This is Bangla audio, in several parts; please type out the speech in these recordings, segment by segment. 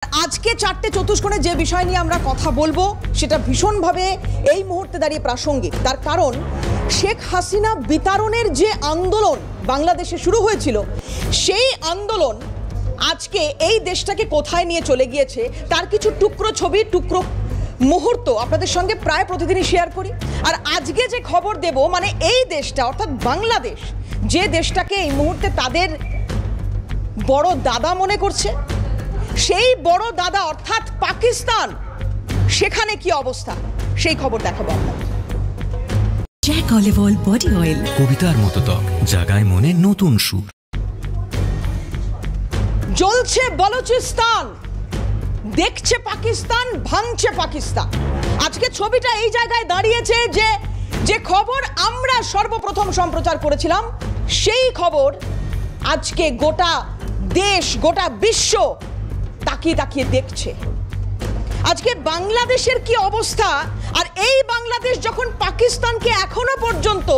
আজকে চারটে চতুষ্কোণে যে বিষয় নিয়ে আমরা কথা বলবো সেটা ভীষণভাবে এই মুহূর্তে দাঁড়িয়ে প্রাসঙ্গিক। তার কারণ শেখ হাসিনা বিতাড়নের যে আন্দোলন বাংলাদেশে শুরু হয়েছিল, সেই আন্দোলন আজকে এই দেশটাকে কোথায় নিয়ে চলে গিয়েছে তার কিছু টুকরো ছবি, টুকরো মুহূর্ত আপনাদের সঙ্গে প্রায় প্রতিদিনই শেয়ার করি। আর আজকে যে খবর দেব, মানে এই দেশটা অর্থাৎ বাংলাদেশ, যে দেশটাকে এই মুহূর্তে তাদের বড় দাদা মনে করছে, সেই বড় দাদা অর্থাৎ পাকিস্তান, সেখানে কি অবস্থা সেই খবর দেখাবো আপনাদের। Jack olive oil body oil, কবিতার মতো ত্বক, জাগায় মনে নতুন সুর। জ্বলছে বলুচিস্তান, দেখছে পাকিস্তান, ভাঙছে পাকিস্তান। আজকে ছবিটা এই জায়গায় দাঁড়িয়েছে যে খবর আমরা সর্বপ্রথম সম্প্রচার করেছিলাম, সেই খবর আজকে গোটা দেশ, গোটা বিশ্ব তাকিয়ে তাকিয়ে দেখছে। আজকে বাংলাদেশের কি অবস্থা, আর এই বাংলাদেশ যখন পাকিস্তানকে এখনো পর্যন্ত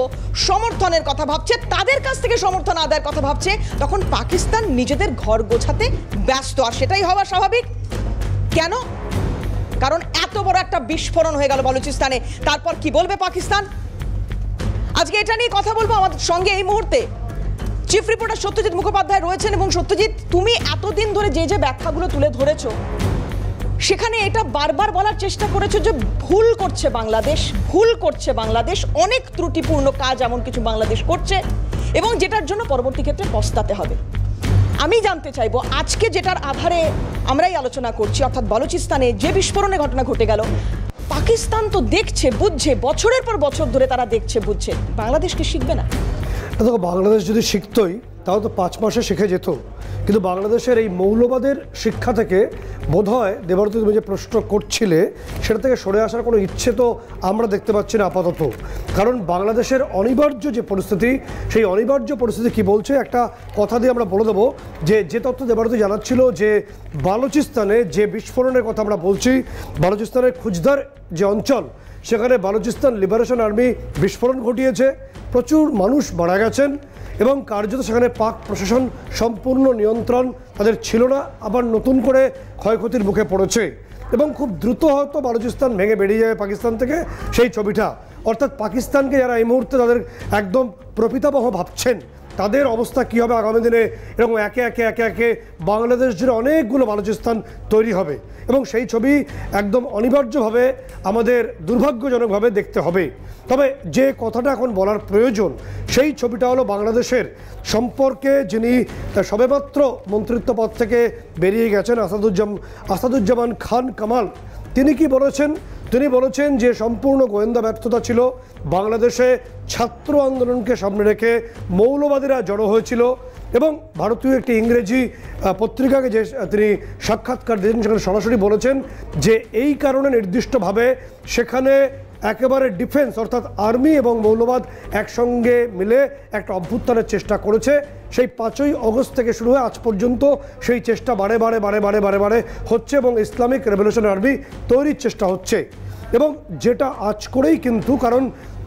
সমর্থনের কথা ভাবছে, তাদের কাছ থেকে সমর্থন আদায়ের কথা ভাবছে, তখন পাকিস্তান নিজেদের ঘর গোছাতে ব্যস্ত। আর সেটাই হওয়া স্বাভাবিক। কেন? কারণ এত বড় একটা বিস্ফোরণ হয়ে গেল বলুচিস্তানে। তারপর কি বলবে পাকিস্তান? আজকে এটা নিয়ে কথা বলবো। আমাদের সঙ্গে এই মুহূর্তে চিফ রিপোর্টার সত্যজিৎ মুখোপাধ্যায় রয়েছেন। এবং সত্যজিৎ, তুমি এতদিন ধরে যে ব্যাখ্যাগুলো তুলে ধরেছো, সেখানে এটা বারবার বলার চেষ্টা করেছো যে ভুল করছে বাংলাদেশ, ভুল করছে বাংলাদেশ, অনেক ত্রুটিপূর্ণ কাজ এমন কিছু বাংলাদেশ করছে, এবং যেটার জন্য পরবর্তী ক্ষেত্রে পস্তাতে হবে। আমি জানতে চাইবো, আজকে যেটার আধারে আমরাই আলোচনা করছি, অর্থাৎ বলুচিস্তানে যে বিস্ফোরণের ঘটনা ঘটে গেল, পাকিস্তান তো দেখছে, বুঝছে, বছরের পর বছর ধরে তারা দেখছে, বুঝছে, বাংলাদেশকে শিখবে না? দেখো, বাংলাদেশ যদি শিখতই তাও তো 5 মাসে শিখে যেত। কিন্তু বাংলাদেশের এই মৌলবাদের শিক্ষা থেকে বোধহয় দেবারতী তুমি যে প্রশ্ন করছিলে, সেটা থেকে সরে আসার কোনো ইচ্ছে তো আমরা দেখতে পাচ্ছি না আপাতত। কারণ বাংলাদেশের অনিবার্য যে পরিস্থিতি, সেই অনিবার্য পরিস্থিতি কি বলছে, একটা কথা দিয়ে আমরা বলে দেবো যে তথ্য দেবারতী জানাচ্ছিল যে বালুচিস্তানে যে বিস্ফোরণের কথা আমরা বলছি, বালুচিস্তানের খুজদার যে অঞ্চল, সেখানে বালুচিস্তান লিবারেশন আর্মি বিস্ফোরণ ঘটিয়েছে, প্রচুর মানুষ মারা গেছেন, এবং কার্যত সেখানে পাক প্রশাসন সম্পূর্ণ নিয়ন্ত্রণ তাদের ছিল না, আবার নতুন করে ক্ষয়ক্ষতির মুখে পড়েছে, এবং খুব দ্রুত হয়তো বালুচিস্তান ভেঙে বেরিয়ে যাবে পাকিস্তান থেকে সেই ছবিটা। অর্থাৎ পাকিস্তানকে যারা এই মুহূর্তে তাদের একদম প্রপিতামহ ভাবছেন, তাদের অবস্থা কী হবে আগামী দিনে, এরকম একে একে একে একে বাংলাদেশ জুড়ে অনেকগুলো বালুচিস্তান তৈরি হবে, এবং সেই ছবি একদম অনিবার্যভাবে আমাদের দুর্ভাগ্যজনকভাবে দেখতে হবে। তবে যে কথাটা এখন বলার প্রয়োজন, সেই ছবিটা হলো বাংলাদেশের সম্পর্কে যিনি সবেমাত্র মন্ত্রিত্ব পদ থেকে বেরিয়ে গেছেন, আসাদুজ্জামান খান কামাল, তিনি কি বলেছেন? তিনি বলেছেন যে সম্পূর্ণ গোয়েন্দা ব্যর্থতা ছিল, বাংলাদেশে ছাত্র আন্দোলনকে সামনে রেখে মৌলবাদীরা জড়ো হয়েছিল, এবং ভারতীয় একটি ইংরেজি পত্রিকাকে যে তিনি সাক্ষাৎকার দিয়েছেন, সেখানে সরাসরি বলেছেন যে এই কারণে নির্দিষ্টভাবে সেখানে একেবারে ডিফেন্স অর্থাৎ আর্মি এবং মৌলবাদ একসঙ্গে মিলে একটা অভ্যুত্থানের চেষ্টা করেছে। সেই 5ই অগস্ট থেকে শুরু হয়ে আজ পর্যন্ত সেই চেষ্টা বারে বারে হচ্ছে, এবং ইসলামিক রেভলিউশন আর্মি তৈরির চেষ্টা হচ্ছে। এবং যেটা আজ করেই কিন্তু, কারণ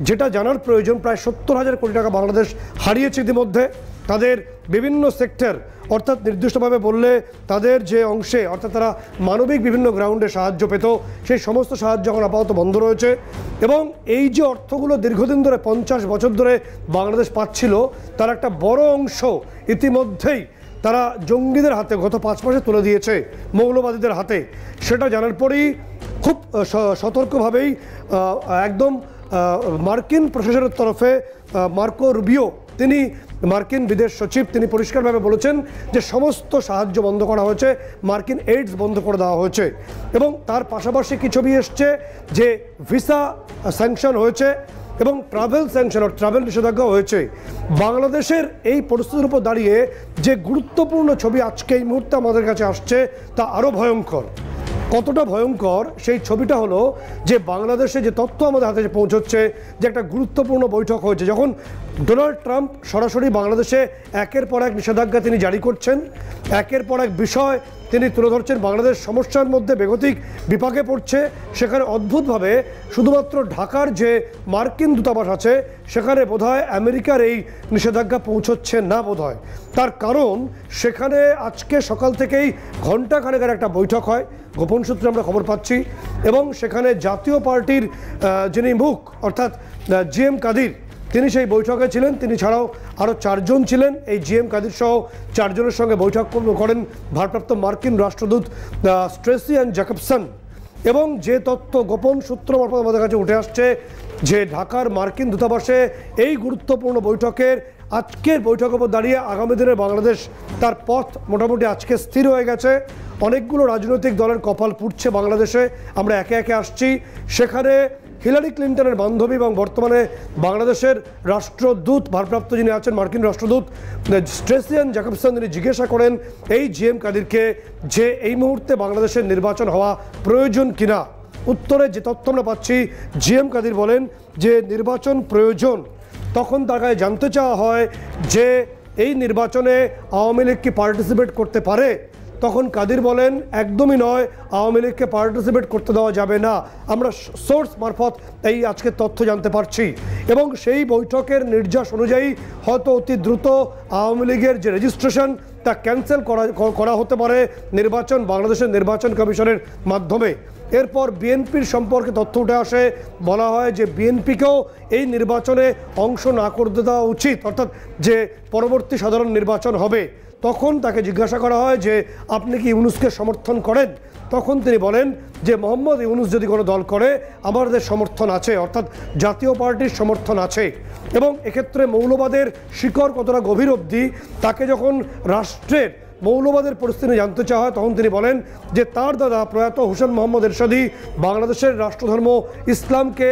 যেটা জানার প্রয়োজন, প্রায় 70,000 কোটি টাকা বাংলাদেশ হারিয়েছে ইতিমধ্যে তাদের বিভিন্ন সেক্টর, অর্থাৎ নির্দিষ্টভাবে বললে তাদের যে অংশে, অর্থাৎ তারা মানবিক বিভিন্ন গ্রাউন্ডে সাহায্য পেত, সেই সমস্ত সাহায্য এখন আপাতত বন্ধ রয়েছে। এবং এই যে অর্থগুলো দীর্ঘদিন ধরে 50 বছর ধরে বাংলাদেশ পাচ্ছিল, তার একটা বড় অংশ ইতিমধ্যেই তারা জঙ্গিদের হাতে গত 5 মাসে তুলে দিয়েছে, মৌলবাদীদের হাতে। সেটা জানার পরেই খুব সতর্কভাবেই একদম মার্কিন প্রশাসনের তরফে মার্কো রুবিও, তিনি মার্কিন বিদেশ সচিব, তিনি পরিষ্কারভাবে বলেছেন যে সমস্ত সাহায্য বন্ধ করা হয়েছে, মার্কিন এইডস বন্ধ করে দেওয়া হয়েছে। এবং তার পাশাপাশি কি ছবি এসছে যে ভিসা স্যাংশন হয়েছে এবং ট্রাভেল স্যাংশন, ট্রাভেল নিষেধাজ্ঞা হয়েছে। বাংলাদেশের এই পরিস্থিতির উপর দাঁড়িয়ে যে গুরুত্বপূর্ণ ছবি আজকে এই মুহূর্তে আমাদের কাছে আসছে, তা আরও ভয়ঙ্কর। কতটা ভয়ঙ্কর সেই ছবিটা হলো যে বাংলাদেশে যে তথ্য আমাদের হাতে পৌঁছচ্ছে, যে একটা গুরুত্বপূর্ণ বৈঠক হয়েছে, যখন ডোনাল্ড ট্রাম্প সরাসরি বাংলাদেশে একের পর এক নিষেধাজ্ঞা তিনি জারি করছেন, একের পর এক বিষয় তিনি তুলে ধরছেন বাংলাদেশ সমস্যার মধ্যে বেগতিক বিপাকে পড়ছে। সেখানে অদ্ভুতভাবে শুধুমাত্র ঢাকার যে মার্কিন দূতাবাস আছে সেখানে বোধহয় আমেরিকার এই নিষেধাজ্ঞা পৌঁছচ্ছে না বোধহয়। তার কারণ সেখানে আজকে সকাল থেকেই ঘণ্টাখানেকের একটা বৈঠক হয়, গোপন সূত্রে আমরা খবর পাচ্ছি, এবং সেখানে জাতীয় পার্টির যিনি মুখ অর্থাৎ জিএম কাদির তিনি সেই বৈঠকে ছিলেন। তিনি ছাড়াও আরও 4 জন ছিলেন। এই জিএম কাদির সহ 4 জনের সঙ্গে বৈঠক করেন ভারপ্রাপ্ত মার্কিন রাষ্ট্রদূত স্ট্রেসিয়ান জ্যাকবসন। এবং যে তথ্য গোপন সূত্র মারফত আমাদের কাছে উঠে আসছে যে ঢাকার মার্কিন দূতাবাসে এই গুরুত্বপূর্ণ বৈঠকের আজকের বৈঠকের উপর দাঁড়িয়ে আগামী দিনের বাংলাদেশ তার পথ মোটামুটি আজকে স্থির হয়ে গেছে। অনেকগুলো রাজনৈতিক দলের কপাল পুড়ছে বাংলাদেশে, আমরা একে একে আসছি। সেখানে হিলারি ক্লিন্টনের বান্ধবী এবং বর্তমানে বাংলাদেশের রাষ্ট্রদূত ভারপ্রাপ্ত যিনি আছেন মার্কিন রাষ্ট্রদূত স্ট্রেসিয়ান জ্যাকবসন, তিনি জিজ্ঞাসা করেন এই জিএম কাদিরকে যে এই মুহূর্তে বাংলাদেশের নির্বাচন হওয়া প্রয়োজন কিনা। উত্তরে যে তথ্য আমরা পাচ্ছি, জিএম কাদির বলেন যে নির্বাচন প্রয়োজন। তখন তার কাছে জানতে চাওয়া হয় যে এই নির্বাচনে আওয়ামী লীগ কি পার্টিসিপেট করতে পারে। তখন কাদির বলেন একদমই নয়, আওয়ামী লীগকে পার্টিসিপেট করতে দেওয়া যাবে না। আমরা সোর্স মারফত এই আজকের তথ্য জানতে পারছি। এবং সেই বৈঠকের নির্দেশ অনুযায়ী হয়তো অতি দ্রুত আওয়ামী লীগের যে রেজিস্ট্রেশন তা ক্যান্সেল করা হতে পারে নির্বাচন বাংলাদেশের নির্বাচন কমিশনের মাধ্যমে। এরপর বিএনপির সম্পর্কে তথ্য উঠে আসে, বলা হয় যে বিএনপিকেও এই নির্বাচনে অংশ না করতে দেওয়া উচিত, অর্থাৎ যে পরবর্তী সাধারণ নির্বাচন হবে। তখন তাকে জিজ্ঞাসা করা হয় যে আপনি কি ইউনূসকে সমর্থন করেন। তখন তিনি বলেন যে মোহাম্মদ ইউনূস যদি কোনো দল করে আমাদের সমর্থন আছে, অর্থাৎ জাতীয় পার্টির সমর্থন আছে। এবং এক্ষেত্রে মৌলবাদের শিকড় কতটা গভীর অবধি তাকে যখন রাষ্ট্রের মৌলবাদের পরিস্থিতি জানতে চাওয়া হয় তখন তিনি বলেন যে তার দাদা প্রয়াত হোসেন মোহাম্মদ এরশাদি বাংলাদেশের রাষ্ট্রধর্ম ইসলামকে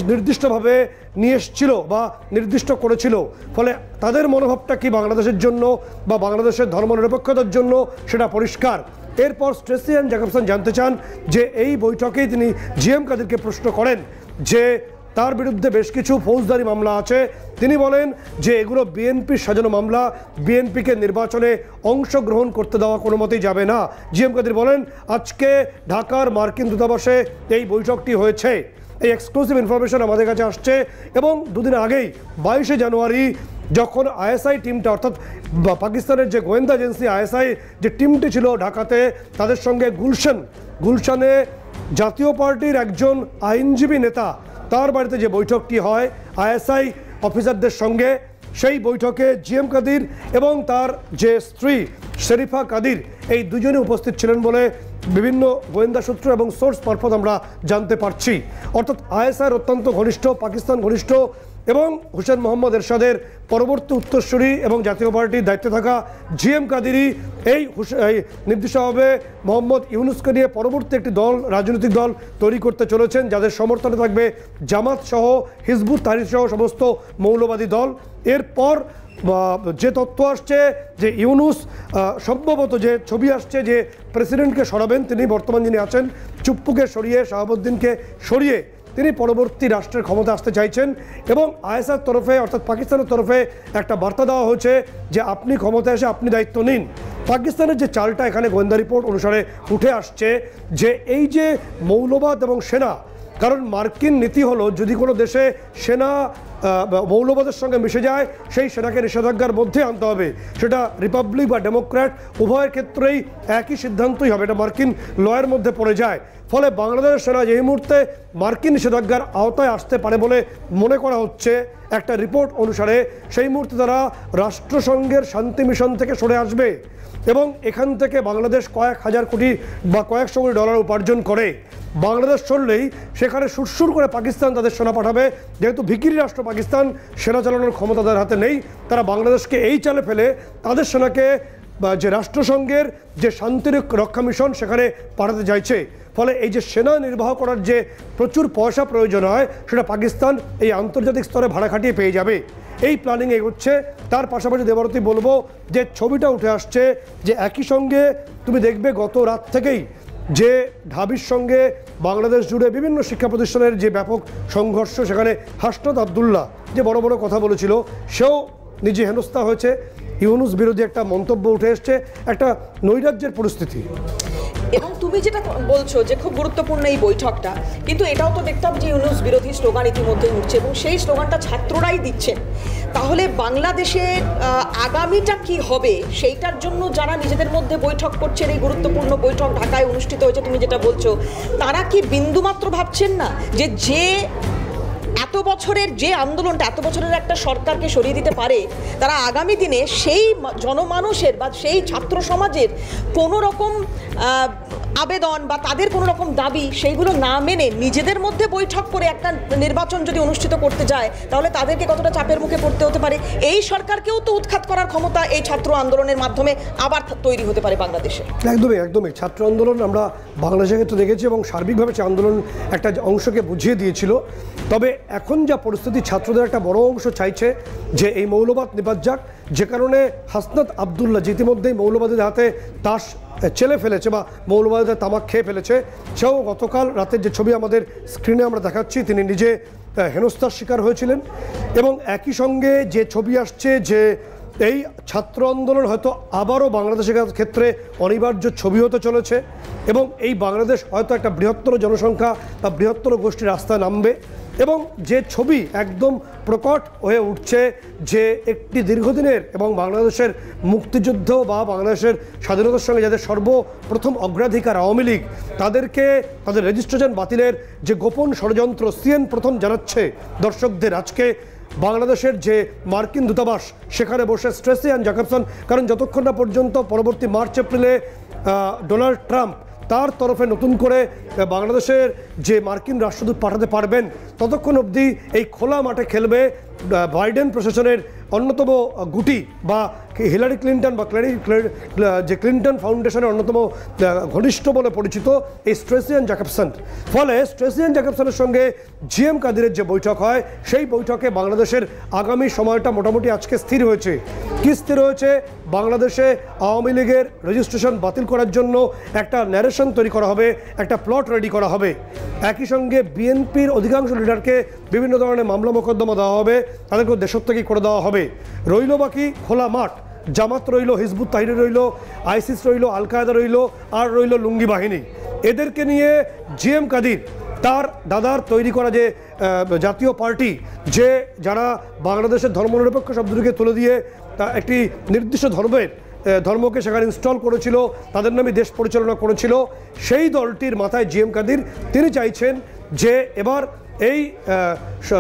নির্দিষ্টভাবে নিয়ে এসেছিল বা নির্দিষ্ট করেছিল। ফলে তাদের মনোভাবটা কি বাংলাদেশের জন্য বা বাংলাদেশের ধর্মনিরপেক্ষতার জন্য সেটা পরিষ্কার। এরপর স্ট্রেসিয়ান জ্যাকবসন জানতে চান যে এই বৈঠকেই তিনি জিএম কাদিরকে প্রশ্ন করেন যে তার বিরুদ্ধে বেশ কিছু ফৌজদারি মামলা আছে। তিনি বলেন যে এগুলো বিএনপির সাজানো মামলা, বিএনপিকে নির্বাচনে অংশগ্রহণ করতে দেওয়া কোনো মতেই যাবে না। জিএম কাদির বলেন আজকে ঢাকার মার্কিন দূতাবাসে এই বৈঠকটি হয়েছে। এই এক্সক্লুসিভ ইনফরমেশন আমাদের কাছে আসছে। এবং দুদিন আগেই 22শে জানুয়ারি যখন আইএসআই টিমটা অর্থাৎ পাকিস্তানের যে গোয়েন্দা এজেন্সি আইএসআই যে টিমটি ছিল ঢাকাতে, তাদের সঙ্গে গুলশানে জাতীয় পার্টির একজন আইনজীবী নেতা তার বাড়িতে যে বৈঠকটি হয় আইএসআই অফিসারদের সঙ্গে, সেই বৈঠকে জিএম কাদির এবং তার যে স্ত্রী শরীফা কাদির এই দুজনে উপস্থিত ছিলেন বলে বিভিন্ন গোয়েন্দা সূত্র এবং সোর্স মারফত আমরা জানতে পারছি। অর্থাৎ আইএসআইয়ের অত্যন্ত ঘনিষ্ঠ, পাকিস্তান ঘনিষ্ঠ এবং হোসেন মোহাম্মদ এরশাদের পরবর্তী উত্তরসূরি এবং জাতীয় পার্টির দায়িত্বে থাকা জিএম কাদিরই এই নির্দিষ্টভাবে মোহাম্মদ ইউনূসকে নিয়ে পরবর্তী একটি দল, রাজনৈতিক দল তৈরি করতে চলেছেন যাদের সমর্থনে থাকবে জামাত সহ হিজবুত তাহরির সহ সমস্ত মৌলবাদী দল। এরপর যে তথ্য আসছে যে ইউনূস সম্ভবত যে ছবি আসছে যে প্রেসিডেন্টকে সরাবেন, তিনি বর্তমান যিনি আছেন চুপ্পুকে সরিয়ে শাহাবুদ্দিনকে সরিয়ে তিনি পরবর্তী রাষ্ট্রের ক্ষমতা আসতে চাইছেন। এবং আইএসআর তরফে অর্থাৎ পাকিস্তানের তরফে একটা বার্তা দেওয়া হয়েছে যে আপনি ক্ষমতায় এসে আপনি দায়িত্ব নিন। পাকিস্তানের যে চালটা এখানে গোয়েন্দা রিপোর্ট অনুসারে উঠে আসছে যে এই যে মৌলবাদ এবং সেনা, কারণ মার্কিন নীতি হলো যদি কোনো দেশে সেনা মৌলবাদের সঙ্গে মিশে যায় সেই সেনাকে নিষেধাজ্ঞার মধ্যে আনতে হবে, সেটা রিপাবলিক বা ডেমোক্র্যাট উভয়ের ক্ষেত্রেই একই সিদ্ধান্তই হবে, এটা মার্কিন লয়ের মধ্যে পড়ে যায়। ফলে বাংলাদেশের সেনা যেই মুহূর্তে মার্কিন নিষেধাজ্ঞার আওতায় আসতে পারে বলে মনে করা হচ্ছে একটা রিপোর্ট অনুসারে, সেই মুহূর্তে তারা রাষ্ট্রসংঘের শান্তি মিশন থেকে সরে আসবে এবং এখান থেকে বাংলাদেশ কয়েক হাজার কোটি বা কয়েকশো কোটি ডলার উপার্জন করে। বাংলাদেশ চললেই সেখানে সুরসুর করে পাকিস্তান তাদের সেনা পাঠাবে, যেহেতু ভিখিরি রাষ্ট্র পাকিস্তান সেনা চালানোর ক্ষমতা তাদের হাতে নেই, তারা বাংলাদেশকে এই চালে ফেলে তাদের সেনাকে যে রাষ্ট্রসংঘের যে শান্তি রক্ষা মিশন সেখানে পাঠাতে চাইছে। ফলে এই যে সেনা নির্বাহ করার যে প্রচুর পয়সা প্রয়োজন হয় সেটা পাকিস্তান এই আন্তর্জাতিক স্তরে ভাড়া খাটিয়ে পেয়ে যাবে। এই প্ল্যানিং এগোচ্ছে। তার পাশাপাশি দেবরতী বলবো যে ছবিটা উঠে আসছে যে একই সঙ্গে তুমি দেখবে গত রাত থেকেই যে ঢাবির সঙ্গে বাংলাদেশ জুড়ে বিভিন্ন শিক্ষা প্রতিষ্ঠানের যে ব্যাপক সংঘর্ষ, সেখানে হাসনাত আবদুল্লাহ যে বড় বড় কথা বলেছিল সেও নিজে হেনস্থা হয়েছে। ইউনূস বিরোধী একটা মন্তব্য উঠে এসছে, একটা নৈরাজ্যের পরিস্থিতি। এবং তুমি যেটা বলছো যে খুব গুরুত্বপূর্ণ এই বৈঠকটা, কিন্তু এটাও তো দেখতাম যে ইউনূস বিরোধী স্লোগান ইতিমধ্যে উঠছে এবং সেই স্লোগানটা ছাত্ররাই দিচ্ছেন। তাহলে বাংলাদেশের আগামীটা কি হবে সেইটার জন্য যারা নিজেদের মধ্যে বৈঠক করছেন, এই গুরুত্বপূর্ণ বৈঠক ঢাকায় অনুষ্ঠিত হয়েছে তুমি যেটা বলছো, তারা কি বিন্দুমাত্র ভাবছেন না যে এত বছরের যে আন্দোলনটা, এত বছরের একটা সরকারকে সরিয়ে দিতে পারে, তারা আগামী দিনে সেই জনমানুষের বা সেই ছাত্র সমাজের কোনো রকম আবেদন বা তাদের কোনো রকম দাবি সেইগুলো না মেনে নিজেদের মধ্যে বৈঠক করে একটা নির্বাচন যদি অনুষ্ঠিত করতে যায়, তাহলে তাদেরকে কতটা চাপের মুখে পড়তে হতে পারে? এই সরকারকেও তো উৎখাত করার ক্ষমতা এই ছাত্র আন্দোলনের মাধ্যমে আবার তৈরি হতে পারে বাংলাদেশে। একদমই ছাত্র আন্দোলন আমরা বাংলাদেশের ক্ষেত্রে দেখেছি এবং সার্বিকভাবে সে আন্দোলন একটা অংশকে বুঝিয়ে দিয়েছিল। তবে এখন যা পরিস্থিতি, ছাত্রদের একটা বড় অংশ চাইছে যে এই মৌলবাদ নিপাত যাক, যে কারণে হাসনাত আবদুল্লাহ যে ইতিমধ্যেই মৌলবাদীদের হাতে তাস চেলে ফেলেছে বা মৌলবাদীদের তামাক খেয়ে ফেলেছে, সেও গতকাল রাতের যে ছবি আমাদের স্ক্রিনে আমরা দেখাচ্ছি, তিনি নিজে হেনস্থার শিকার হয়েছিলেন। এবং একই সঙ্গে যে ছবি আসছে যে এই ছাত্র আন্দোলন হয়তো আবারও বাংলাদেশের ক্ষেত্রে অনিবার্য ছবি হতে চলেছে এবং এই বাংলাদেশ হয়তো একটা বৃহত্তর জনসংখ্যা বা বৃহত্তর গোষ্ঠী রাস্তায় নামবে। এবং যে ছবি একদম প্রকট হয়ে উঠছে যে একটি দীর্ঘদিনের এবং বাংলাদেশের মুক্তিযুদ্ধ বা বাংলাদেশের স্বাধীনতার সঙ্গে যাদের সর্বপ্রথম অগ্রাধিকার আওয়ামী লীগ, তাদেরকে তাদের রেজিস্ট্রেশন বাতিলের যে গোপন ষড়যন্ত্র সিএন প্রথম জানাচ্ছে দর্শকদের। আজকে বাংলাদেশের যে মার্কিন দূতাবাস, সেখানে বসে স্ট্রেসি অ্যান্ড জ্যাকবসন, কারণ যতক্ষণ না পর্যন্ত পরবর্তী মার্চ এপ্রিলে ডোনাল্ড ট্রাম্প তার তরফে নতুন করে বাংলাদেশের যে মার্কিন রাষ্ট্রদূত পাঠাতে পারবেন, ততক্ষণ অবধি এই খোলা মাঠে খেলবে বাইডেন প্রশাসনের অন্যতম গুটি বা হিলারি ক্লিন্টন বা যে ক্লিন্টন ফাউন্ডেশনের অন্যতম ঘনিষ্ঠ বলে পরিচিত এই স্ট্রেসি অ্যান্ড জ্যাকবসন। ফলে স্ট্রেসি অ্যান্ড জ্যাকবসনের সঙ্গে জিএম কাদিরের যে বৈঠক হয়, সেই বৈঠকে বাংলাদেশের আগামী সময়টা মোটামুটি আজকে স্থির হয়েছে। কি স্থির হয়েছে? বাংলাদেশে আওয়ামী লীগের রেজিস্ট্রেশন বাতিল করার জন্য একটা ন্যারেশন তৈরি করা হবে, একটা প্লট রেডি করা হবে। একই সঙ্গে বিএনপির অধিকাংশ লিডারকে বিভিন্ন ধরনের মামলা মোকদ্দমা দেওয়া হবে, তাদেরকে দেশত্যাগী করে দেওয়া হবে। রইল বাকি খোলা মাঠ, জামাত রইল, হিজবুত তাহরির রইল, আইসিস রইল, আল কায়দা রইল, আর রইল লুঙ্গি বাহিনী। এদেরকে নিয়ে জিএম কাদির তার দাদার তৈরি করা যে জাতীয় পার্টি, যে যারা বাংলাদেশের ধর্মনিরপেক্ষ শব্দটিকে তুলে দিয়ে তা একটি নির্দিষ্ট ধর্মকে সেখানে ইনস্টল করেছিল, তাদের নামে দেশ পরিচালনা করেছিল, সেই দলটির মাথায় জিএম কাদির তিনি চাইছেন যে এবার এই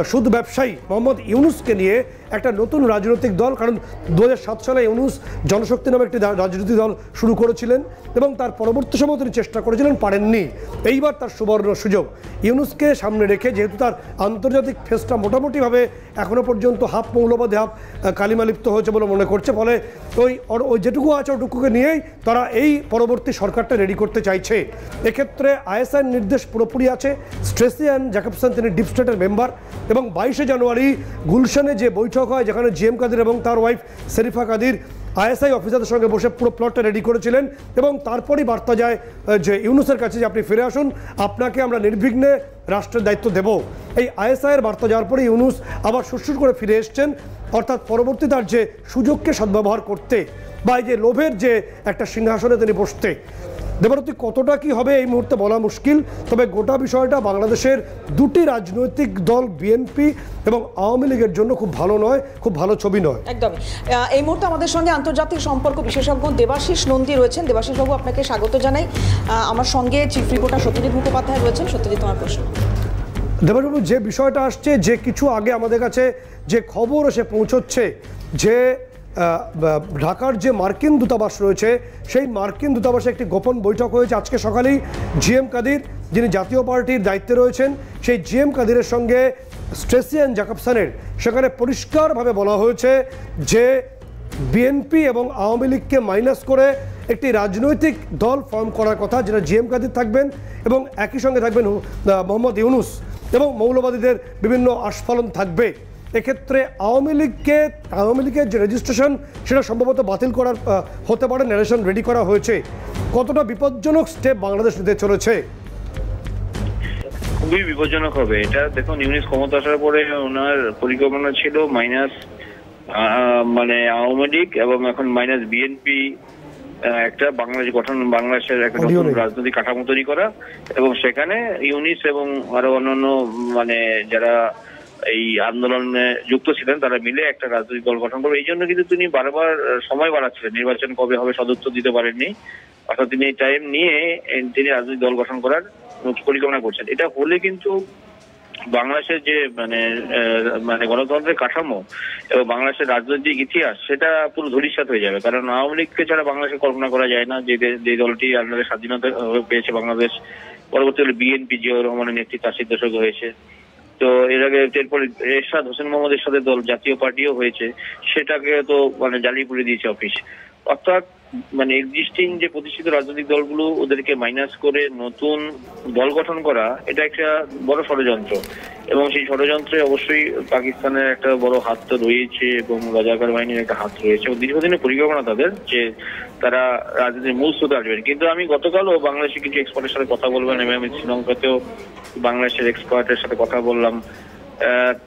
সুদ ব্যবসায়ী মোহাম্মদ ইউনূসকে নিয়ে একটা নতুন রাজনৈতিক দল, কারণ 2007 সালে ইউনূস জনশক্তি নামে একটি রাজনৈতিক দল শুরু করেছিলেন এবং তার পরবর্তী সময় তিনি চেষ্টা করেছিলেন, পারেননি। এইবার তার সুবর্ণ সুযোগ ইউনূসকে সামনে রেখে, যেহেতু তার আন্তর্জাতিক ফেসটা মোটামুটিভাবে এখনও পর্যন্ত হাফ মৌলবাদী হাফ কালিমালিপ্ত হয়েছে বলে মনে করছে, ফলে ওই যেটুকু আছে ওটুকুকে নিয়েই তারা এই পরবর্তী সরকারটা রেডি করতে চাইছে। এক্ষেত্রে আইএসআইয়ের নির্দেশ পুরোপুরি আছে। স্ট্রেসি অ্যান্ড জ্যাকবসন তিনি ডিপ স্টেটের মেম্বার এবং 22শে জানুয়ারি গুলশানে যে বৈঠক হয়, যেখানে জিএম কাদির এবং তার ওয়াইফ শরীফা কাদির আইএসআই অফিসারদের সঙ্গে বসে পুরো প্লটটা রেডি করেছিলেন এবং তারপরই বার্তা যায় যে ইউনূসের কাছে যে আপনি ফিরে আসুন, আপনাকে আমরা নির্বিঘ্নে রাষ্ট্রের দায়িত্ব দেব। এই আইএসআইয়ের বার্তা যাওয়ার পরে ইউনূস আবার সুরসুর করে ফিরে এসছেন, অর্থাৎ পরবর্তী তার যে সুযোগকে সদ্ব্যবহার করতে বা এই যে লোভের যে একটা সিংহাসনে তিনি বসতে। দেবরতী কতটা কি হবে এই মুহূর্তে বলা মুশকিল, তবে গোটা বিষয়টা বাংলাদেশের দুটি রাজনৈতিক দল বিএনপি এবং আওয়ামী লীগের জন্য খুব ভালো নয়, খুব ভালো ছবি নয়। একদমই। এই মুহূর্তে আমাদের সঙ্গে আন্তর্জাতিক সম্পর্ক বিশেষজ্ঞ দেবাশিস নন্দী রয়েছেন। দেবাশিস বাবু, আপনাকে স্বাগত জানাই। আমার সঙ্গে চিফ রিপোর্টার সত্যজিৎ মুখোপাধ্যায় রয়েছেন। সত্যজিৎ, তোমার প্রশ্ন। দেবাশিসবাবু, যে বিষয়টা আসছে, যে কিছু আগে আমাদের কাছে যে খবর এসে পৌঁছচ্ছে যে ঢাকার যে মার্কিন দূতাবাস রয়েছে, সেই মার্কিন দূতাবাসে একটি গোপন বৈঠক হয়েছে আজকে সকালেই। জিএম কাদির, যিনি জাতীয় পার্টির দায়িত্বে রয়েছেন, সেই জিএম কাদিরের সঙ্গে স্ট্রেসি অ্যান্ড জ্যাকবসনের সেখানে পরিষ্কারভাবে বলা হয়েছে যে বিএনপি এবং আওয়ামী লীগকে মাইনাস করে একটি রাজনৈতিক দল ফর্ম করার কথা, যেটা জিএম কাদির থাকবেন এবং একই সঙ্গে থাকবেন মোহাম্মদ ইউনূস এবং মৌলবাদীদের বিভিন্ন আস্ফালন থাকবে। এক্ষেত্রে আওয়ামী লীগের যে রেজিস্ট্রেশন, সেটা সম্ভবত বাতিল করার হতে পারে, ন্যারেশন রেডি করা হয়েছে। কতটা বিপজ্জনক স্টেপ বাংলাদেশ নিতে চলেছে? খুবই বিপজ্জনক হবে এটা। দেখুন, ইউনূস ক্ষমতা আসার পরে ওনার পরিকল্পনা ছিল মানে আওয়ামী লীগ এবং এখন মাইনাস বিএনপি একটা বাংলাদেশের একটা নতুন রাজনৈতিক কাঠামো তৈরি করা, এবং সেখানে ইউনিস এবং আরো অন্যান্য মানে যারা এই আন্দোলনে যুক্ত ছিলেন তারা মিলে একটা রাজনৈতিক দল গঠন করবে। এই জন্য কিন্তু তিনি বারবার সময় বাড়াচ্ছিলেন, নির্বাচন কবে হবে সদুত্তর দিতে পারেননি, অর্থাৎ তিনি টাইম নিয়ে তিনি রাজনৈতিক দল গঠন করার পরিকল্পনা করছেন। এটা হলে কিন্তু বাংলাদেশের যে মানে গণতন্ত্রের কাঠামো এবং বাংলাদেশের রাজনৈতিক ইতিহাস সেটা পুরো ধূলিসাৎ হয়ে যাবে। কারণ আওয়ামী লীগকে ছাড়া বাংলাদেশে কল্পনা করা যায় না, যে দলটি আপনাদের স্বাধীনতা পেয়েছে বাংলাদেশ, পরবর্তীকালে বিএনপি জিয়াউর রহমানের নেতৃত্বে 80 দশকে হয়েছে। তো এর আগে এরপরে এরশাদ হোসেন মোহাম্মদের সাথে দল জাতীয় পার্টিও হয়েছে, সেটাকে তো মানে জ্বালিয়ে পুড়ে দিয়েছে অফিস। অর্থাৎ মানে এক্সিস্টিং যে প্রতিষ্ঠিত রাজনৈতিক দলগুলো ওদেরকে মাইনাস করে নতুন দল গঠন করা, এটা একটা বড় ষড়যন্ত্র, এবং সেই ষড়যন্ত্রে অবশ্যই পাকিস্তানের একটা বড় হাত তো রয়েছে এবং রাজাকার বাহিনীর একটা হাত রয়েছে, এবং দীর্ঘদিনের পরিকল্পনা তাদের যে তারা রাজনীতির মূল স্রোতে আসবেন। কিন্তু আমি গতকালও বাংলাদেশের কিছু এক্সপার্টের সাথে কথা বলবেন এবং আমি শ্রীলঙ্কাতেও বাংলাদেশের এক্সপার্টের সাথে কথা বললাম,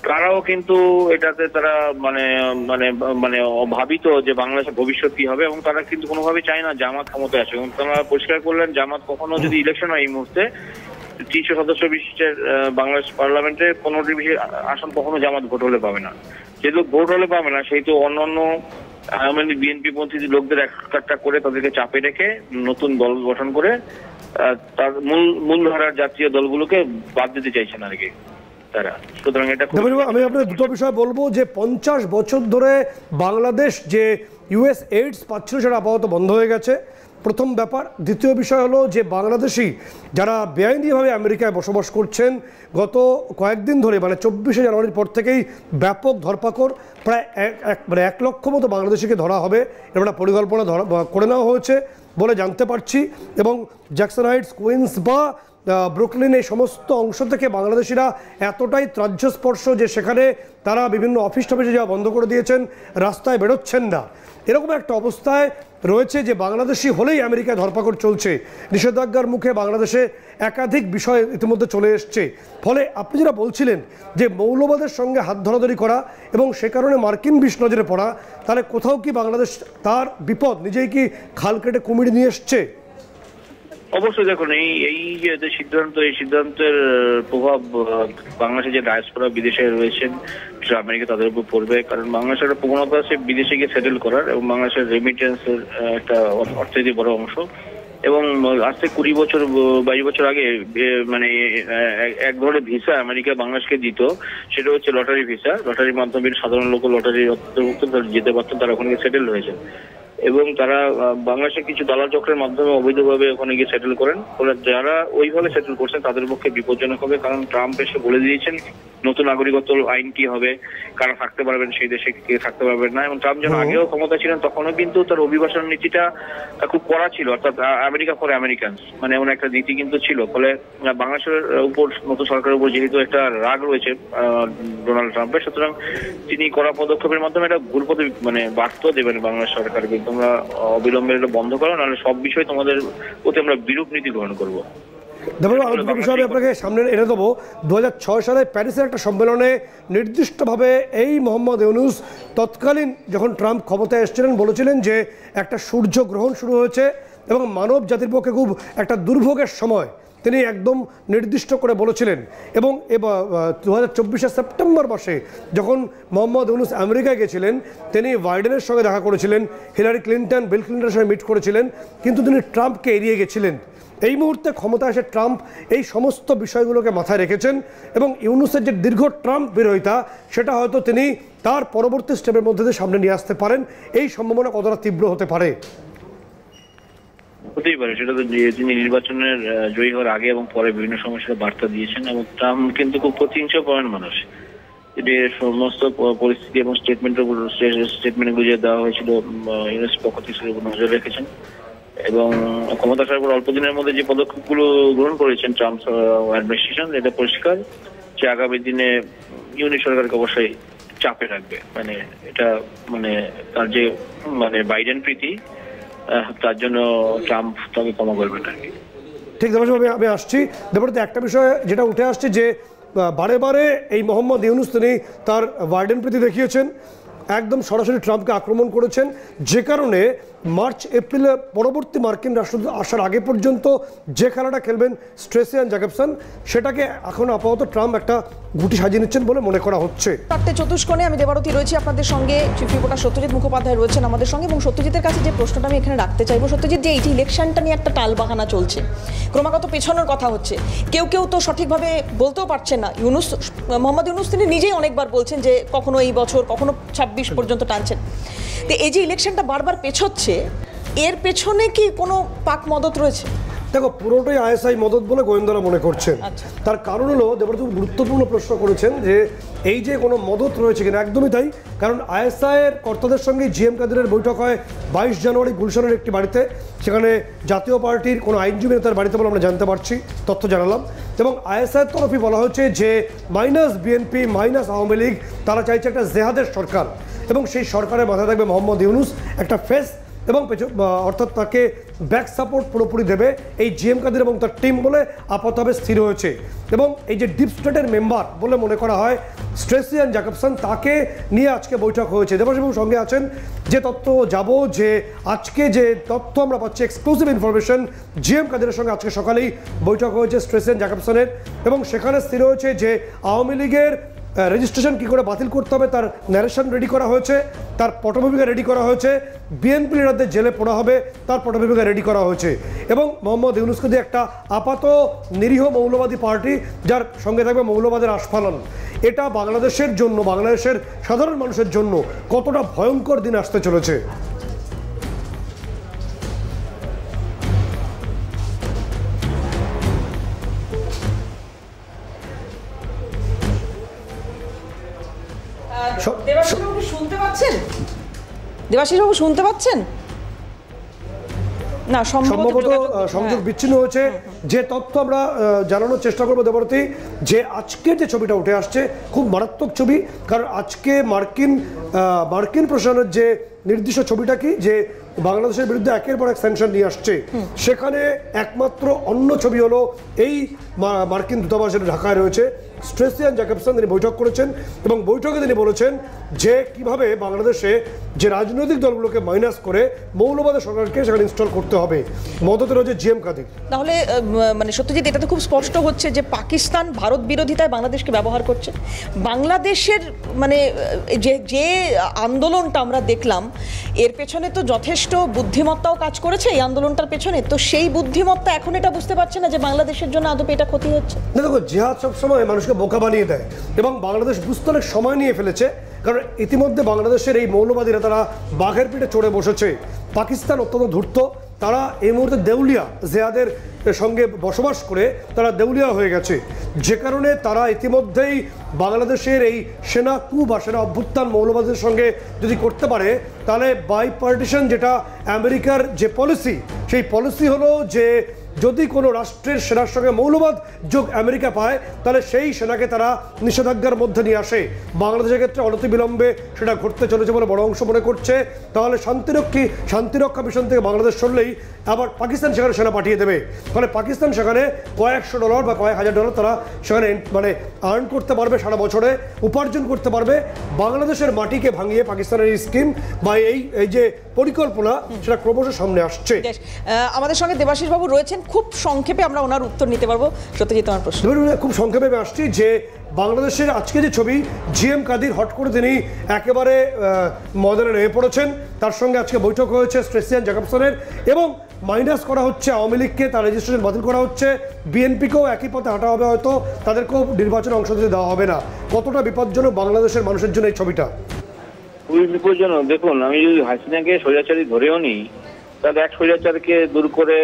তারাও কিন্তু এটাতে তারা মানে মানে মানে ভাবিত যে বাংলাদেশের ভবিষ্যৎ কি হবে, এবং তারা কিন্তু কোনোভাবে চায় না জামাত ক্ষমতায় আসে। এবং তারা পরিষ্কার করলেন জামাত কখনো যদি ইলেকশন হয় এই মুহূর্তে 300 সদস্য বিশিষ্টের বাংলাদেশ পার্লামেন্টে 15টি বেশি আসন কখনো জামাত ভোট হলে পাবে না। যেহেতু ভোট হলে পাবে না, সেই তো অন্যান্য আওয়ামী বিএনপি পন্থী লোকদের একটা করে তাদেরকে চাপে রেখে নতুন দল গঠন করে তার মূলধারার জাতীয় দলগুলোকে বাদ দিতে চাইছেন আর কি তারা। সুতরাং এটা আমি আপনার দুটো বিষয় বলবো, যে 50 বছর ধরে বাংলাদেশ যে ইউএস এইডস পাচ্ছিল সেটা আপাতত বন্ধ হয়ে গেছে, প্রথম ব্যাপার। দ্বিতীয় বিষয় হলো যে বাংলাদেশি যারা বেআইনিভাবে আমেরিকায় বসবাস করছেন, গত কয়েকদিন ধরে মানে 24শে জানুয়ারির পর থেকেই ব্যাপক ধরপাকড়, প্রায় 1 লক্ষ মতো বাংলাদেশিকে ধরা হবে, এর একটা পরিকল্পনা করে নেওয়া হয়েছে বলে জানতে পারছি। এবং জ্যাকসন হাইটস, কুইন্স বা ব্রুকলিন এই সমস্ত অংশ থেকে বাংলাদেশিরা এতটাই ত্রাহ্যস্পর্শ যে সেখানে তারা বিভিন্ন অফিস টফিসে যাওয়া বন্ধ করে দিয়েছেন, রাস্তায় বেরোচ্ছেন না। এরকম একটা অবস্থায় রয়েছে যে বাংলাদেশি হলেই আমেরিকায় ধরপাকড় চলছে, নিষেধাজ্ঞার মুখে বাংলাদেশে একাধিক বিষয় ইতিমধ্যে চলে এসছে। ফলে আপনি যেটা বলছিলেন যে মৌলবাদের সঙ্গে হাত ধরাধরি করা এবং সে কারণে মার্কিন বিষ নজরে পড়া, তাহলে কোথাও কি বাংলাদেশ তার বিপদ নিজেই কি খাল কেটে কুমির নিয়ে এসছে? অবশ্যই দেখুন, এই যে সিদ্ধান্ত, এই সিদ্ধান্তের প্রভাব বাংলাদেশে যে ডায়াসপোরা বিদেশে রয়েছেন আমেরিকা তাদের উপর পড়বে। কারণ বাংলাদেশের একটা প্রবণতা আছে বিদেশে গিয়ে সেটেল করার, এবং বাংলাদেশের রেমিটেন্সের একটা অর্থনীতি বড় অংশ। এবং আজ থেকে 20-22 বছর আগে মানে এক ধরনের ভিসা আমেরিকা বাংলাদেশকে দিত, সেটা হচ্ছে লটারি ভিসা। লটারির মাধ্যমে সাধারণ লোক লটারির অন্তর্ভুক্ত যেতে পারতেন, তারা ওখানে সেটেল হয়েছে, এবং তারা বাংলাদেশের কিছু দালাল চক্রের মাধ্যমে অবৈধভাবে ওখানে গিয়ে সেটেল করেন। যারা ওইভাবে সেটেল করছেন তাদের পক্ষে বিপজ্জনক হবে, কারণ ট্রাম্প এসে বলে দিয়েছেন নতুন নাগরিকত্ব আইন কি হবে, কারা থাকতে পারবেন সেই দেশে, কে থাকতে পারবেন না। এবং ট্রাম্প যখন আগেও ক্ষমতা ছিলেন তখনও কিন্তু তার অভিবাসন নীতিটা খুব কড়া ছিল, অর্থাৎ আমেরিকা ফর আমেরিকানস মানে এমন একটা নীতি কিন্তু ছিল। ফলে বাংলাদেশের উপর নতুন সরকারের উপর যেহেতু একটা রাগ রয়েছে ডোনাল্ড ট্রাম্পের, সুতরাং তিনি কড়া পদক্ষেপের মাধ্যমে একটা ভুল পথে মানে বার্তা দেবেন বাংলাদেশ সরকারকে, তোমরা অবিলম্বে এটা বন্ধ করো, নাহলে সব বিষয় তোমাদের প্রতি আমরা বিরূপ নীতি গ্রহণ করবো। বিষয় আপনাকে সামনে এনে দেবো। 2006 সালে প্যারিসের একটা সম্মেলনে নির্দিষ্টভাবে এই মোহাম্মদ ইউনূস তৎকালীন যখন ট্রাম্প ক্ষমতায় এসেছিলেন বলেছিলেন যে একটা সূর্যগ্রহণ শুরু হয়েছে এবং মানব জাতির পক্ষে খুব একটা দুর্ভোগের সময়, তিনি একদম নির্দিষ্ট করে বলেছিলেন। এবং 2024 সেপ্টেম্বর মাসে যখন মোহাম্মদ ইউনূস আমেরিকায় গেছিলেন, তিনি বাইডেনের সঙ্গে দেখা করেছিলেন, হিলারি ক্লিন্টন, বিল ক্লিন্টনের সঙ্গে মিট করেছিলেন, কিন্তু তিনি ট্রাম্পকে এড়িয়ে গেছিলেন। এই মুহূর্তে ক্ষমতা এসে ট্রাম্প এই সমস্ত বিষয়গুলোকে মাথায় রেখেছেন, এবং ইউনূসের যে দীর্ঘ ট্রাম্প বিরোধিতা সেটা হয়তো তিনি তার পরবর্তী স্টেপের মধ্যে দিয়ে সামনে নিয়ে আসতে পারেন। এই সম্ভাবনা কতটা তীব্র হতে পারে? হতেই পারে, সেটা তো তিনি নির্বাচনের জয়ী হওয়ার আগে এবং পরে বিভিন্ন সময় সেটা বার্তা দিয়েছেন। এবং ট্রাম্প কিন্তু খুব প্রতিহিংসাপরায়ণ মানুষ, এটি সমস্ত পরিস্থিতি এবং স্টেটমেন্টগুলো যে দেওয়া হয়েছিল ইউএস পক্ষ থেকে নজর রেখেছেন, এবং ক্ষমতা আসার পর অল্প দিনের মধ্যে যে পদক্ষেপগুলো গ্রহণ করেছেন ট্রাম্প অ্যাডমিনিস্ট্রেশন, এটা পরিষ্কার যে আগামী দিনে ইউনিট সরকারকে অবশ্যই চাপে রাখবে। মানে এটা মানে তার যে মানে বাইডেন প্রীতি, তার জন্য ট্রাম্প তাকে ক্ষমা করবেন আর কি। ঠিক দেবভাবে আমি আসছি। দেবতে একটা বিষয় যেটা উঠে আসছে যে বারে বারে এই মোহাম্মদ ইউনূস তিনি তার বাইডেন প্রীতি দেখিয়েছেন, একদম সরাসরি ট্রাম্পকে আক্রমণ করেছেন, যে কারণে মার্চ এপ্রিলে পরবর্তী মার্কিন রাষ্ট্রদূত আসার আগে পর্যন্ত যে খেলাটা খেলবেন স্ট্রেসিয়ান জ্যাকবসন, সেটাকে এখন আপাতত ট্রাম্প একটা গুটি সাজিয়ে নিচ্ছেন বলে মনে করা হচ্ছে। চারটে চতুষ্কোণে আমি দেবারতী রয়েছি আপনাদের সঙ্গে, চিফ রিপোর্টার সত্যজিৎ মুখোপাধ্যায় রয়েছেন আমাদের সঙ্গে, এবং সত্যজিতের কাছে যে প্রশ্নটা আমি এখানে রাখতে চাইবো, সত্যজিৎ, যে এই যে ইলেকশনটা নিয়ে একটা টালবাহানা চলছে, ক্রমাগত পেছানোর কথা হচ্ছে, কেউ কেউ তো সঠিকভাবে বলতেও পারছেন না। মোহাম্মদ ইউনূস তিনি নিজেই অনেকবার বলছেন যে কখনো এই বছর, কখনো 26 পর্যন্ত টানছেন। তো এই যে ইলেকশনটা বারবার পেছোচ্ছে, এর পেছনে কি কোনো পাক মদত রয়েছে? দেখো, পুরোটাই আইএসআই মদত বলে গোয়েন্দারা মনে করছেন। তার কারণ হলো, দেবব্রত গুরুত্বপূর্ণ প্রশ্ন করেছেন যে এই যে কোনো মদত রয়েছে কিনা। একদমই তাই, কারণ আইএসআই এর কর্তাদের সঙ্গে জিএম কাদেরের বৈঠক হয় 22 জানুয়ারি গুলশানের একটি বাড়িতে। সেখানে জাতীয় পার্টির কোনো আইনজীবী নেতার বাড়িতে বলে আমরা জানতে পারছি, তথ্য জানালাম। এবং আইএসআইয়ের তরফে বলা হয়েছে যে minus BNP minus Awami League, তারা চাইছে একটা জেহাদের সরকার, এবং সেই সরকারের মাথায় থাকবে মোহাম্মদ ইউনূস, একটা ফেস, এবং অর্থাৎ তাকে ব্যাক সাপোর্ট পুরোপুরি দেবে এই জিএম কাদের এবং তার টিম বলে আপাতভাবে স্থির হয়েছে। এবং এই যে ডিপ স্টেটের মেম্বার বলে মনে করা হয় স্ট্রেসিয়ান জ্যাকবসন, তাকে নিয়ে আজকে বৈঠক হয়েছে। দেবাশিসবাবু সঙ্গে আছেন, যে তথ্য যাব, যে আজকে যে তথ্য আমরা পাচ্ছি, এক্সক্লুসিভ ইনফরমেশন, জিএম কাদেরের সঙ্গে আজকে সকালেই বৈঠক হয়েছে স্ট্রেসিয়ান জ্যাকবসনের, এবং সেখানে স্থির হয়েছে যে আওয়ামী লীগের রেজিস্ট্রেশন কী করে বাতিল করতে হবে তার ন্যারেশন রেডি করা হয়েছে, তার পটভূমিকা রেডি করা হয়েছে, বিএনপি লিডারদের জেলে পড়া হবে তার পটভূমিকা রেডি করা হয়েছে, এবং মোহাম্মদ ইউনূসকে দিয়ে একটা আপাত নিরীহ মৌলবাদী পার্টি যার সঙ্গে থাকবে মৌলবাদের আস্ফালন। এটা বাংলাদেশের জন্য, বাংলাদেশের সাধারণ মানুষের জন্য কতটা ভয়ঙ্কর দিন আসতে চলেছে। দেবাশিসবাবু শুনতে পাচ্ছেন? দেবাশিসবাবু শুনতে পাচ্ছেন? না, সম্ভবত সংযোগ বিচ্ছিন্ন হয়েছে। যে তথ্য আমরা জানানোর চেষ্টা করবো দেবরতী, যে আজকে যে ছবিটা উঠে আসছে খুব মারাত্মক ছবি, কারণ আজকে মার্কিন প্রশাসনের যে নির্দিষ্ট ছবিটা কি, যে বাংলাদেশের বিরুদ্ধে একের পর এক স্যাংশন নিয়ে আসছে, সেখানে একমাত্র অন্য ছবি হলো এই মার্কিন দূতাবাসের ঢাকায় রয়েছে স্ট্রেসিয়ান জ্যাকবসন। তিনি বৈঠক করেছেন, এবং বৈঠকে তিনি বলেছেন যে কিভাবে বাংলাদেশে যে রাজনৈতিক দলগুলোকে মাইনাস করে মৌলবাদের সরকারকে সেখানে ইনস্টল করতে হবে। মদতে রয়েছে জিএম কাদের। তাহলে মানে সত্যজিৎ, এটা তো খুব স্পষ্ট হচ্ছে যে পাকিস্তান ভারত বিরোধিতায় বাংলাদেশকে ব্যবহার করছে। বাংলাদেশের মানে যে আন্দোলনটা আমরা দেখলাম, এর পেছনে তো যথেষ্ট বুদ্ধিমত্তাও কাজ করেছে এই আন্দোলনটার পেছনে। তো সেই বুদ্ধিমত্তা এখন এটা বুঝতে পারছে না যে বাংলাদেশের জন্য আদপে এটা ক্ষতি হচ্ছে। দেখো, জিহাদ সবসময় মানুষকে বোকা বানিয়ে দেয়, এবং বাংলাদেশ বুঝতে অনেক সময় নিয়ে ফেলেছে, কারণ ইতিমধ্যে বাংলাদেশের এই মৌলবাদীরা তারা বাঘের পিঠে চড়ে বসেছে। পাকিস্তান অত্যন্ত ধূর্ত, তারা এই মুহূর্তে দেউলিয়া, জিহাদের সঙ্গে বসবাস করে তারা দেউলিয়া হয়ে গেছে, যে কারণে তারা ইতিমধ্যেই বাংলাদেশের এই সেনা কু বা সেনা অভ্যুত্থান মৌলবাদের সঙ্গে যদি করতে পারে, তাহলে বাই পার্টিশন, যেটা আমেরিকার যে পলিসি, সেই পলিসি হলো যে যদি কোনো রাষ্ট্রের সেনার সঙ্গে মৌলবাদ যোগ আমেরিকা পায়, তাহলে সেই সেনাকে তারা নিষেধাজ্ঞার মধ্যে নিয়ে আসে। বাংলাদেশের ক্ষেত্রে অনতিবিলম্বে সেটা ঘটতে চলেছে বলে বড় অংশ মনে করছে। তাহলে শান্তিরক্ষা মিশন থেকে বাংলাদেশ সরলেই আবার পাকিস্তান সেখানে সেনা পাঠিয়ে দেবে। ফলে পাকিস্তান সেখানে কয়েকশো ডলার বা কয়েক হাজার ডলার তারা সেখানে মানে আর্ন করতে পারবে, সারা বছরে উপার্জন করতে পারবে। বাংলাদেশের মাটিকে ভাঙিয়ে পাকিস্তানের এই স্কিম বা এই যে পরিকল্পনা, সেটা ক্রমশ সামনে আসছে। আমাদের সঙ্গে দেবাশিসবাবু রয়েছেন, খুব সংক্ষেপে আমরা ওনার উত্তর নিতে পারবো। সত্যজিৎ, আমার প্রশ্ন খুব সংক্ষেপে আসছি, যে বাংলাদেশের আজকে যে ছবি, জিএম কাদের হট করে তিনি একেবারে ময়দানে নেমে পড়েছেন। তার সঙ্গে আজকে বৈঠক হয়েছে স্ট্রেসিয়ান জ্যাকবসনের, এবং মাইনাস করা হচ্ছে আওয়ামী লীগকে, তার রেজিস্ট্রেশন বাতিল করা হচ্ছে। বিএনপিকেও একই পথে হাঁটা হবে, হয়তো তাদেরকেও নির্বাচনে অংশ নিতে দেওয়া হবে না। কতটা বিপজ্জনক বাংলাদেশের মানুষের জন্য এই ছবিটা? খুবই বিপজ্জনক। দেখুন, আমি যদি হাসিনাকে স্বৈরাচারী ধরেও নিই, তাহলে এক স্বৈরাচারকে দূর করে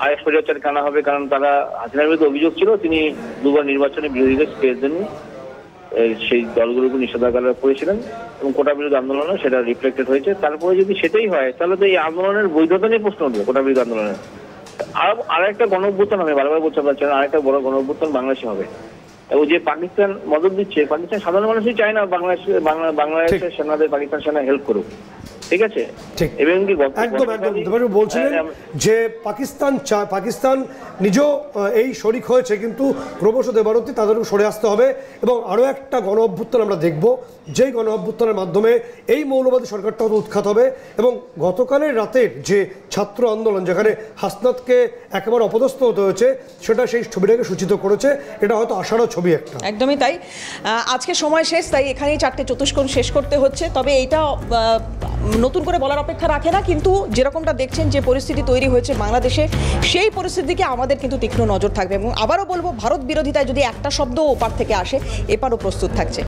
আরেক স্বৈরাচারকে আনা হবে, কারণ তারা হাসিনার বিরুদ্ধে অভিযোগ ছিল তিনি দুবার নির্বাচনে বিরোধীদের স্পেস দেননি, সেই দলগুলোকে নিষেধাজ্ঞা করেছিলেন, এবং কোটা বিরোধী আন্দোলনে সেটা রিফ্লেক্টেড হয়েছে। তারপরে যদি সেটাই হয়, তাহলে তো এই আন্দোলনের বৈধতা নিয়ে প্রশ্ন উঠবে, কোটা বিরোধী আন্দোলনের। আর একটা গণঅভ্যুত্থান হবে, বারবার বলতে পারছেন, আরেকটা বড় গণঅভ্যুত্থান বাংলাদেশে হবে। এবং যে পাকিস্তান মদত দিচ্ছে, পাকিস্তান সাধারণ মানুষই চায় না বাংলাদেশের সেনাদের পাকিস্তান সেনা হেল্প করুক। ঠিক আছে, ঠিক। এবং কি একদম দেবাশিস বলছিলেন যে পাকিস্তান নিজেও এই শরিক হয়েছে, কিন্তু ক্রমশ দেবারতী তাদেরও সরে আসতে হবে। এবং আরও একটা গণ অভ্যুত্থান আমরা দেখব, যেই গণ অভ্যুত্থানের মাধ্যমে এই মৌলবাদী সরকারটা হয়তো উৎখাত হবে। এবং গতকালের রাতের যে ছাত্র আন্দোলন, যেখানে হাসনাতকে একেবারে অপদস্থ হতে হয়েছে, সেটা সেই ছবিটাকে সূচিত করেছে। এটা হয়তো আশারও ছবি একটা। একদমই তাই। আজকে সময় শেষ, তাই এখানেই 4টে চতুষ্কোণ শেষ করতে হচ্ছে। তবে এইটা নতুন করে বলার অপেক্ষা রাখে না, কিন্তু যেরকমটা দেখছেন যে পরিস্থিতি তৈরি হয়েছে বাংলাদেশে, সেই পরিস্থিতিকে আমাদের কিন্তু তীক্ষ্ণ নজর থাকবে। এবং আবারও বলবো, ভারত বিরোধিতায় যদি একটা শব্দ ওপার থেকে আসে, এপারও প্রস্তুত থাকছে।